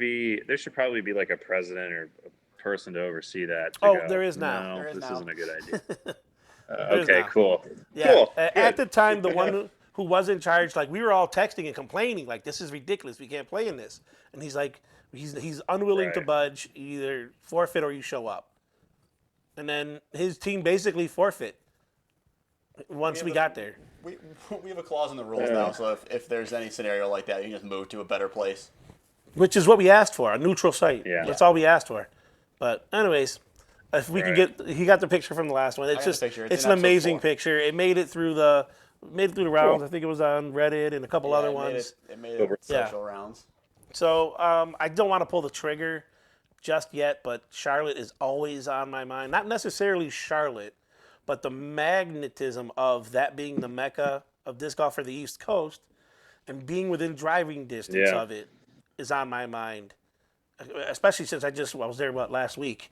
probably be like a president or a person to oversee that. There is now. No, There is this now. isn't a good idea. There's Okay, now. cool. Yeah. Cool. At Good. the time, the one who was in charge, like, we were all texting and complaining, like, this is ridiculous. We can't play in this. And he's like, He's unwilling to Right. budge. You either forfeit or you show up. And then his team basically forfeit once we got there. We, we have a clause in the rules now, so if there's any scenario like that, you can just move to a better place. Which is what we asked for, a neutral site. Yeah. That's all we asked for. But anyways, if we can Right. get, he got the picture from the last one. It's got the just, picture. it's in an episode amazing 4. picture. It made it through the rounds. Cool. I think it was on Reddit and a couple other ones. It made Over. it social rounds. So I don't want to pull the trigger just yet, but Charlotte is always on my mind. Not necessarily Charlotte, but the magnetism of that being the mecca of disc golf for the East Coast and being within driving distance Yeah. of it is on my mind. Especially since I was there last week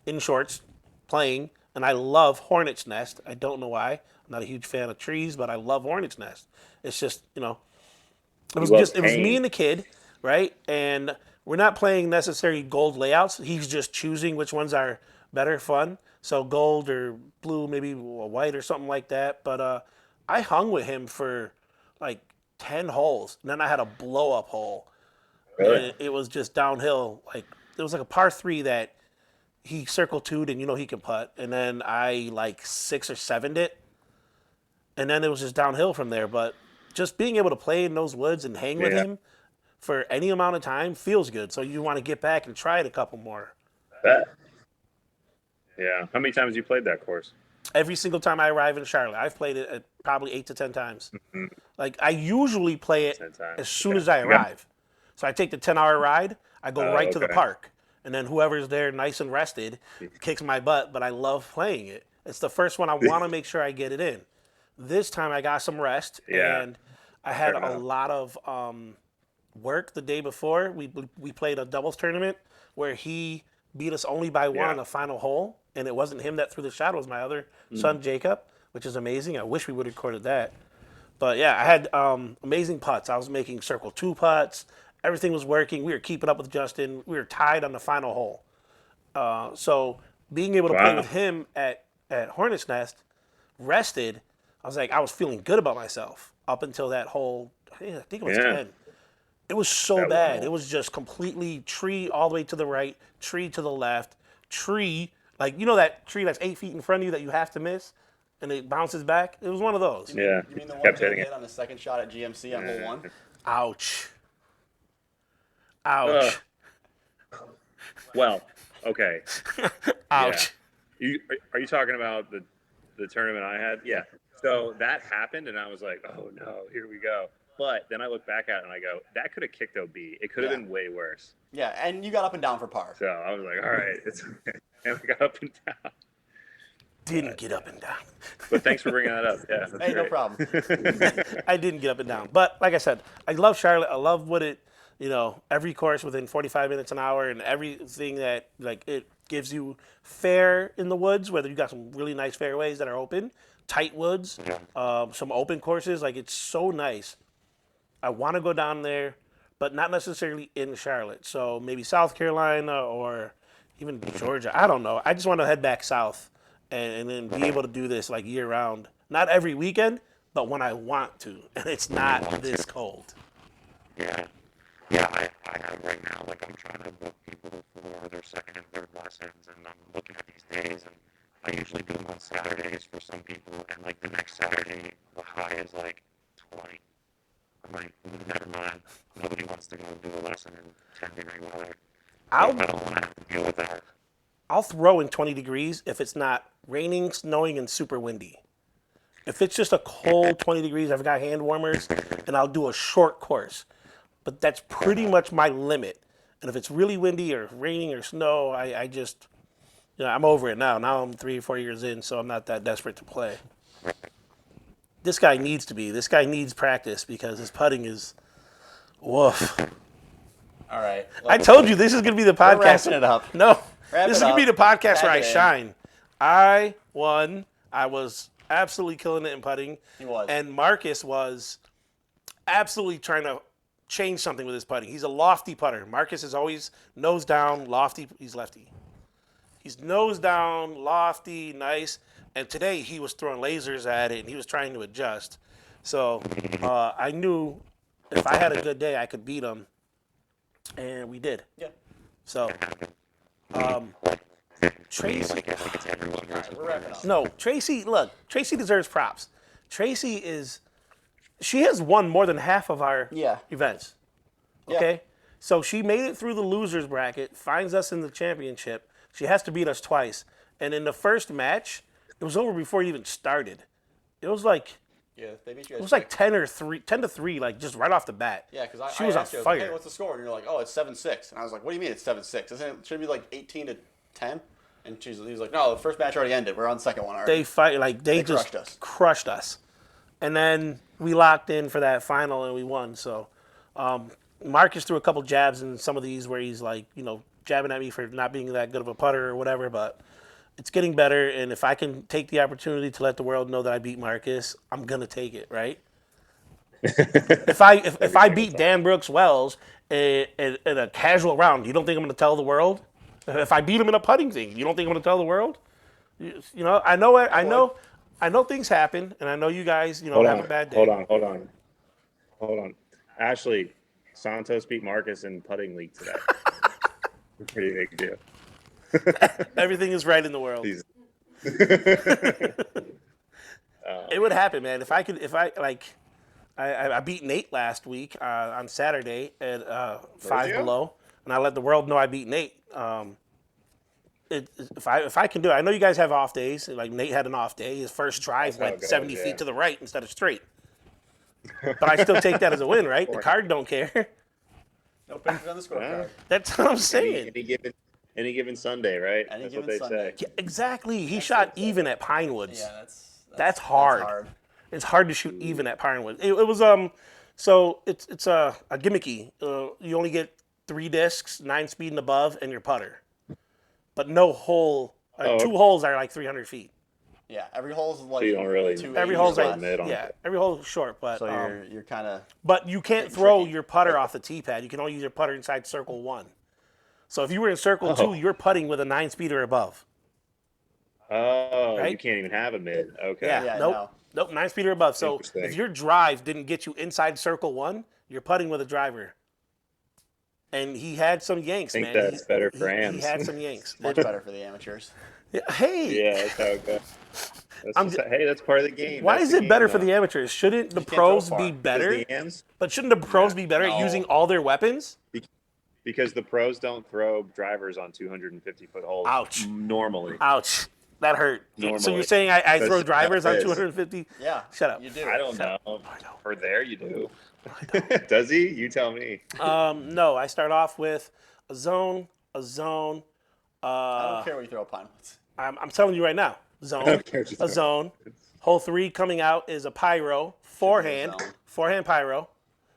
in shorts playing, and I love Hornet's Nest. I don't know why. I'm not a huge fan of trees, but I love Hornet's Nest. It's just it was love it was me pain. and the kid, right? And we're not playing necessarily gold layouts. He's just choosing which ones are better fun. So gold or blue, maybe white or something like that. But I hung with him for like 10 holes, and then I had a blow up hole. Really? And it was just downhill. Like it was like a par 3 that he circle two'd, and he can putt. And then I like 6 or 7'd it, and then it was just downhill from there. But just being able to play in those woods and hang with Yeah. him for any amount of time feels good. So you want to get back and try it a couple more. Bet. Yeah. How many times you played that course? Every single time I arrive in Charlotte, I've played it probably 8 to 10 times. Like I usually play it 10 times. as soon Okay. as I You got- arrive. So I take the 10-hour ride, I go right to the okay. park, and then whoever's there nice and rested kicks my butt, but I love playing it. It's the first one I want to make sure I get it in. This time I got some rest, Yeah. and I had Fair a enough. lot of work the day before. We played a doubles tournament where he beat us only by one Yeah. on the final hole, and it wasn't him that threw the shot. It was my other son, Jacob, which is amazing. I wish we would have recorded that. But yeah, I had amazing putts. I was making circle 2 putts. Everything was working. We were keeping up with Justin. We were tied on the final hole. So being able to play Wow. with him at Hornet's Nest, rested, I was like, I was feeling good about myself up until that hole. I think it was Yeah. 10. It was so That bad. one. It was just completely tree all the way to the right, tree to the left, tree. Like, that tree that's 8 feet in front of you that you have to miss, and it bounces back? It was one of those. Yeah. You mean the one Kept Jay hitting hit it. on the second shot at GMC on hole 1? Ouch. Ouch. Well, okay. Ouch. Yeah. Are you talking about the tournament I had? Yeah. So that happened, and I was like, oh no, here we go. But then I look back at it and I go, that could have kicked OB. It could have Yeah. been way worse. Yeah, and you got up and down for par. So I was like, all right, it's okay. And we got up and down. Didn't get up and down. But thanks for bringing that up. Yeah. That's Hey, no great. problem. I didn't get up and down. But like I said, I love Charlotte. I love what it, every course within 45 minutes an hour and everything that like it gives you fair in the woods, whether you got some really nice fairways that are open, tight woods, some open courses. Like it's so nice. I want to go down there, but not necessarily in Charlotte. So maybe South Carolina or even Georgia. I don't know. I just want to head back south and then be able to do this like year round. Not every weekend, but when I want to. And it's not this cold. Yeah. Yeah, I have right now, like I'm trying to book people for their second and third lessons, and I'm looking at these days, and I usually do them on Saturdays for some people, and like the next Saturday, the high is like 20. I'm like, never mind. Nobody wants to go do a lesson in 10-degree weather. I I'll don't want to have to deal with that. I'll throw in 20 degrees if it's not raining, snowing, and super windy. If it's just a cold 20 degrees, I've got hand warmers, and I'll do a short course. But that's pretty much my limit. And if it's really windy or raining or snow, I just, I'm over it now. Now I'm 3 or 4 years in, so I'm not that desperate to play. This guy needs to be. This guy needs practice because his putting is, woof. All right. I told you this is going to be the podcast. wrapping it up. No, Wrap this it is going to be up. the podcast Pack where I it in. shine. I won. I was absolutely killing it in putting. He was. And Marcus was absolutely trying to change something with his putting. He's a lofty putter. Marcus is always nose down, lofty. He's lefty. He's nose down, lofty, nice. And today he was throwing lasers at it and he was trying to adjust. So I knew if I had a good day, I could beat him. and we did. Yeah. So, Tracy. Like it's everyone versus We're wrapping up. No, Tracy. Look, Tracy deserves props. Tracy is. She has won more than half of our Yeah. events. Yeah. Okay, so she made it through the losers bracket, finds us in the championship. She has to beat us twice, and in the first match, it was over before it even started. It was like Yeah, they beat you. it was like 10-3, like just right off the bat. Yeah, because she I was on asked you, I was like, fire. hey, what's the score? And you're like, oh, it's 7-6. And I was like, what do you mean it's 7-6? Isn't it, should it be like 18-10? And he was like, no, the first match already ended. We're on the second one already. They fight like they just crushed us, and then we locked in for that final and we won. So Marcus threw a couple jabs in some of these where he's like, jabbing at me for not being that good of a putter or whatever, but it's getting better. And if I can take the opportunity to let the world know that I beat Marcus, I'm gonna take it, right? if I beat Dan Brooks Wells in a casual round, you don't think I'm gonna tell the world? If I beat him in a putting thing, you don't think I'm gonna tell the world? I know things happen, and I know you guys, have a bad day. Hold on. Ashley, Santos beat Marcus in putting league today. Pretty big deal. Everything is right in the world. It would happen, man. I beat Nate last week on Saturday at 5 below, and I let the world know I beat Nate. If I can do it, I know you guys have off days. Like Nate had an off day. His first drive went 70 feet to the right instead of straight. But I still take that as a win, right? The card don't care. No pictures on the scorecard. That's what I'm saying. Any given Sunday, right? That's what they say. Yeah, exactly. He shot even at Pinewoods. Yeah, that's hard. It's hard to shoot even at Pinewood. It was so it's a gimmicky. You only get 3 discs, 9 speed and above, and your putter, but no hole. 2 holes are like 300 feet. Yeah, every hole is like so you don't really. Every hole's like every hole's short, but so you're kind of. But you can't throw your putter off the tee pad. You can only use your putter inside circle 1. So if you were in circle 2, you're putting with a 9 speed or above. Oh, right? You can't even have a mid. Okay. Yeah, nope, 9 speed or above. So if your drive didn't get you inside circle 1, you're putting with a driver. And he had some yanks, man. I think that's better for AMs. He had some yanks. Much better for the amateurs. Yeah, hey. Yeah, that's how it goes. That's part of the game. Why is it better for the amateurs? Shouldn't the pros be better? But shouldn't the pros be better at using all their weapons? Because the pros don't throw drivers on 250-foot holes. Ouch. Normally. Ouch. That hurt. Normally. So you're saying I throw drivers on 250? Yeah. Shut up. You do. I don't know. For there you do. Does he? You tell me. No, I start off with a zone. I don't care what you throw Pinewoods. I'm telling you right now. Zone. A zone. Hole 3 coming out is a pyro. Forehand. Forehand pyro.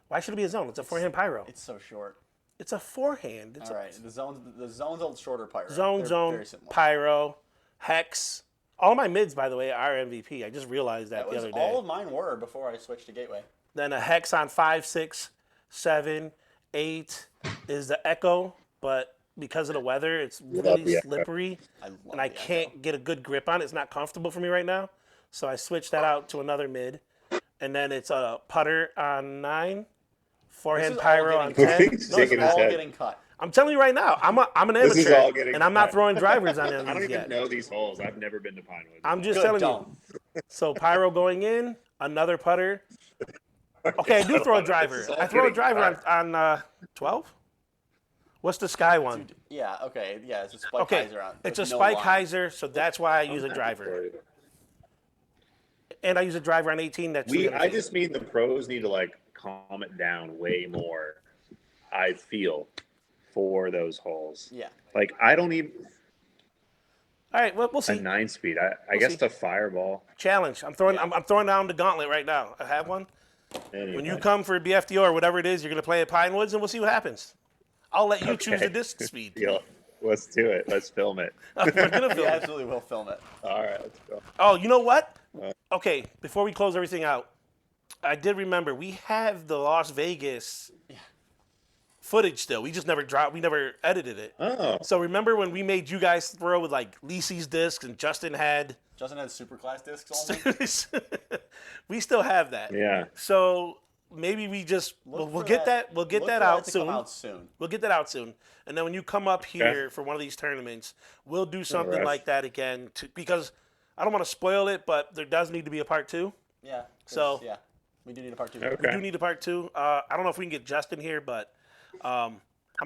Why should it be a zone? It's a forehand pyro. It's so short. It's a forehand. All right. The zone's a shorter pyro. Zone, pyro, hex. All my mids, by the way, are MVP. I just realized that the other day. All of mine were before I switched to Gateway. Then a hex on 5, 6, 7, 8 is the echo, but because of the weather, it's really slippery, and I can't get a good grip on it. It's not comfortable for me right now, so I switched that out to another mid. And then it's a putter on 9, forehand pyro on 10. No, it's all getting cut. I'm telling you right now, I'm an amateur, and I'm not throwing drivers on them I don't even yet. know these holes. I've never been to Pinewood. I'm just telling you. So pyro going in, another putter. Okay, I do throw a driver. I throw a driver on 12. What's the sky one? Yeah, okay. Yeah, it's a Spike Heiser on. It's a Spike Heiser, so that's why I use a driver. And I use a driver on 18. I just mean the pros need to calm it down way more. I feel for those holes. Yeah. I don't even. All right, well, we'll see. A 9 speed. I guess the fireball challenge. I'm throwing down the gauntlet right now. I have one. Anyway. When you come for BFDO or whatever it is, you're gonna play at Pinewoods, and we'll see what happens. I'll let you choose the disc speed. Yeah. Let's do it. Let's film it. We're gonna film it. Absolutely, we'll film it. All right, let's go. Oh, you know what? Okay, before we close everything out, I did remember we have the Las Vegas footage still. We just never edited it. Oh. So remember when we made you guys throw with Lisi's discs and Justin had super class discs only? We still have that. Yeah. So maybe we just Look we'll for get that we'll get look that for out to soon. come out soon. We'll get that out soon. And then when you come up here for one of these tournaments, we'll do something rush. like that again. Because I don't want to spoil it, but there does need to be a part 2. Yeah. 'cause, So- yeah, we do need a part 2. Okay. We do need a part 2. I don't know if we can get Justin here, but I'm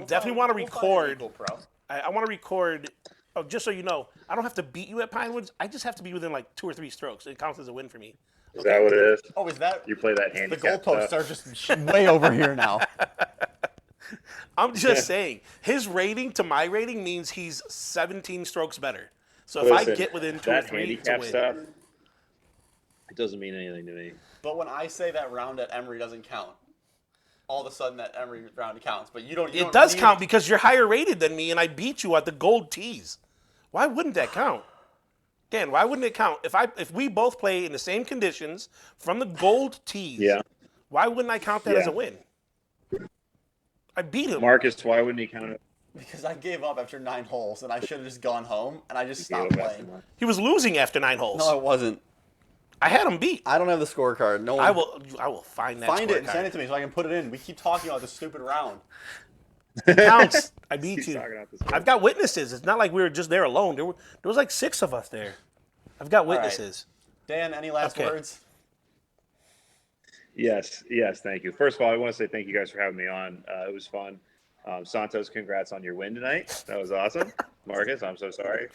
definitely We'll want to find an record. equal pro. I want to record. Oh, just so you know, I don't have to beat you at Pinewoods. I just have to be within like 2 or 3 strokes. It counts as a win for me. Is that what it is? Oh, is that You play that the handicap goalposts stuff? are just way over here now? I'm just saying, his rating to my rating means he's 17 strokes better. So if Listen, I get within 2 or that 3, it's a handicap win. stuff, it doesn't mean anything to me. But when I say that round at Emory doesn't count, all of a sudden that Emory round counts. But you don't. It does count because you're higher rated than me, and I beat you at the gold tees. Why wouldn't that count? Dan, why wouldn't it count? If we both play in the same conditions from the gold tees, Yeah. why wouldn't I count that as Yeah. a win? I beat him. Marcus, why wouldn't he count it? Because I gave up after 9 holes, and I should have just gone home, and I just You stopped gave up after playing. mine. He was losing after 9 holes. No, I wasn't. I had him beat. I don't have the scorecard. No one. I will find that find it and scorecard. send it to me so I can put it in. We keep talking about this stupid round. It counts. I beat He's you. talking about this one. I've got witnesses. It's not like we were just there alone. There was like 6 of us there. I've got witnesses. Dan, any last Okay. words? Yes, thank you. First of all, I want to say thank you guys for having me on. It was fun. Santos, congrats on your win tonight. That was awesome. Marcus, I'm so sorry.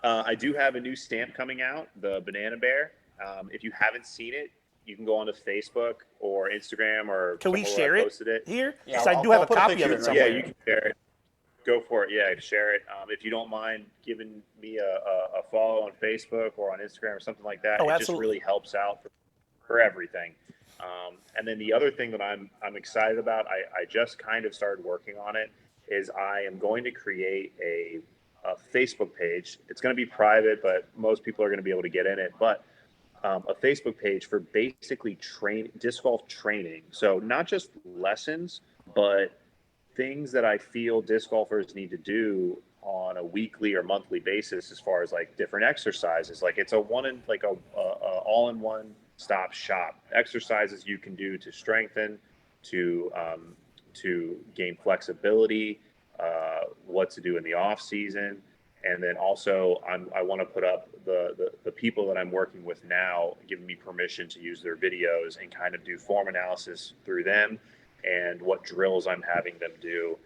I do have a new stamp coming out, the Banana Bear. If you haven't seen it, you can go onto Facebook or Instagram or Can we somewhere share where I it posted it. here? Yeah, 'Cause I I'll- do have I'll a put a copy picture of in it right Yeah, somewhere. you can share it. Go for it. Yeah, share it. If you don't mind giving me a follow on Facebook or on Instagram or something like that, Oh, it just absolutely. really helps out for everything. And then the other thing that I'm excited about, I just kind of started working on it, is I am going to create a Facebook page. It's going to be private, but most people are going to be able to get in it. But a Facebook page for basically disc golf training. So not just lessons, but things that I feel disc golfers need to do on a weekly or monthly basis, as far as like different exercises. Like it's a all-in-one stop shop. Exercises you can do to strengthen, to gain flexibility, what to do in the off season. And then also, I want to put up the people that I'm working with now, giving me permission to use their videos and kind of do form analysis through them, and what drills I'm having them do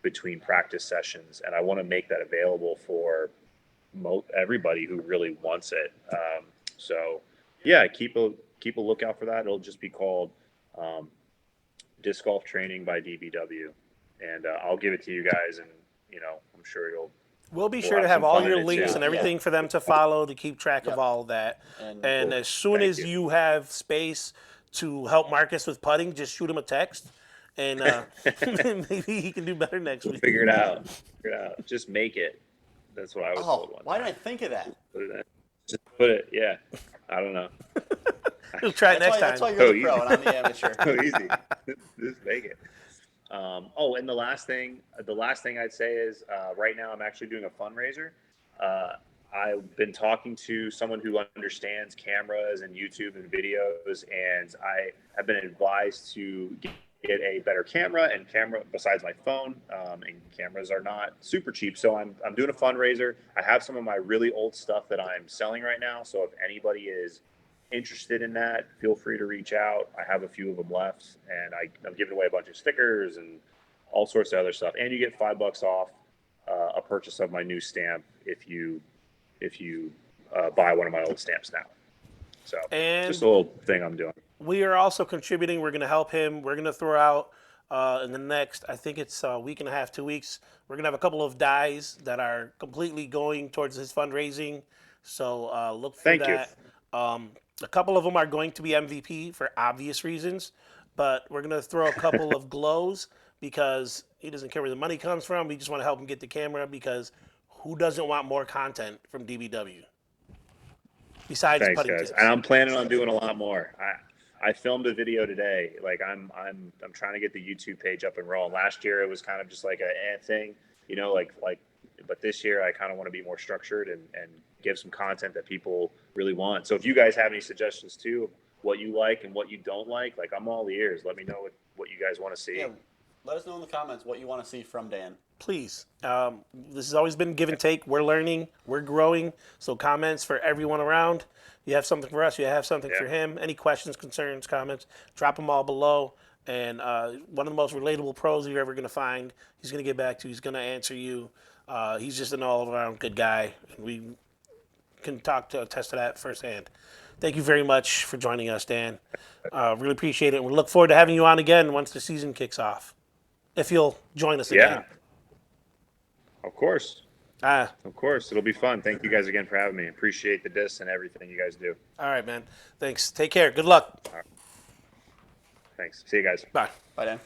between practice sessions. And I want to make that available for everybody who really wants it. So, yeah, keep a lookout for that. It'll just be called Disc Golf Training by DBW, and I'll give it to you guys, and I'm sure you'll. We'll be We'll sure to have have some all fun your in it, links too. and everything for them to follow, to keep track Yep. of all of that. And And Cool. as soon Thank as you. you have space to help Marcus with putting, just shoot him a text, and maybe he can do better next We'll week. figure it out. Just make it. That's what I was told Oh, one why time. didn't I think of that? Put it in. Just put it. Yeah. I don't know. We'll try it That's next why, that's why time. you're Oh, the pro easy. and I'm the amateur. So easy. Just make it. And the last thing I'd say is right now I'm actually doing a fundraiser. I've been talking to someone who understands cameras and YouTube and videos, and I have been advised to get a better camera besides my phone. And cameras are not super cheap, so I'm doing a fundraiser. I have some of my really old stuff that I'm selling right now. So if anybody is interested in that, feel free to reach out. I have a few of them left, and I'm giving away a bunch of stickers and all sorts of other stuff. And you get $5 off a purchase of my new stamp if you buy one of my old stamps now. So And just a little thing I'm doing. we are also contributing. We're going to help him. We're going to throw out in the next, I think it's a week and a half, 2 weeks, we're going to have a couple of dies that are completely going towards his fundraising. So look for Thank you. that. A couple of them are going to be MVP for obvious reasons, but we're going to throw a couple of glows because he doesn't care where the money comes from. We just want to help him get the camera, because who doesn't want more content from DBW? Besides Thanks, putting guys. tips. And I'm planning on doing a lot more. I filmed a video today. Like I'm trying to get the YouTube page up and rolling. Last year it was kind of just like a thing, like But this year, I kind of want to be more structured and give some content that people really want. So if you guys have any suggestions too, what you like and what you don't like I'm all ears. Let me know what you guys want to see. Yeah, let us know in the comments what you want to see from Dan. Please. This has always been give and take. We're learning, we're growing. So comments for everyone around. You have something for us, you have something for him. Any questions, concerns, comments, drop them all below. And one of the most relatable pros you're ever going to find. He's going to get back to you. He's going to answer you. He's just an all-around good guy. We can attest to that firsthand. Thank you very much for joining us, Dan. Really appreciate it. We look forward to having you on again once the season kicks off. If you'll join us again. Of course. Ah, Of course. It'll be fun. Thank you guys again for having me. Appreciate the disc and everything you guys do. all right, man. Thanks. Take care. Good luck. Thanks. See you guys. Bye. Bye, Dan.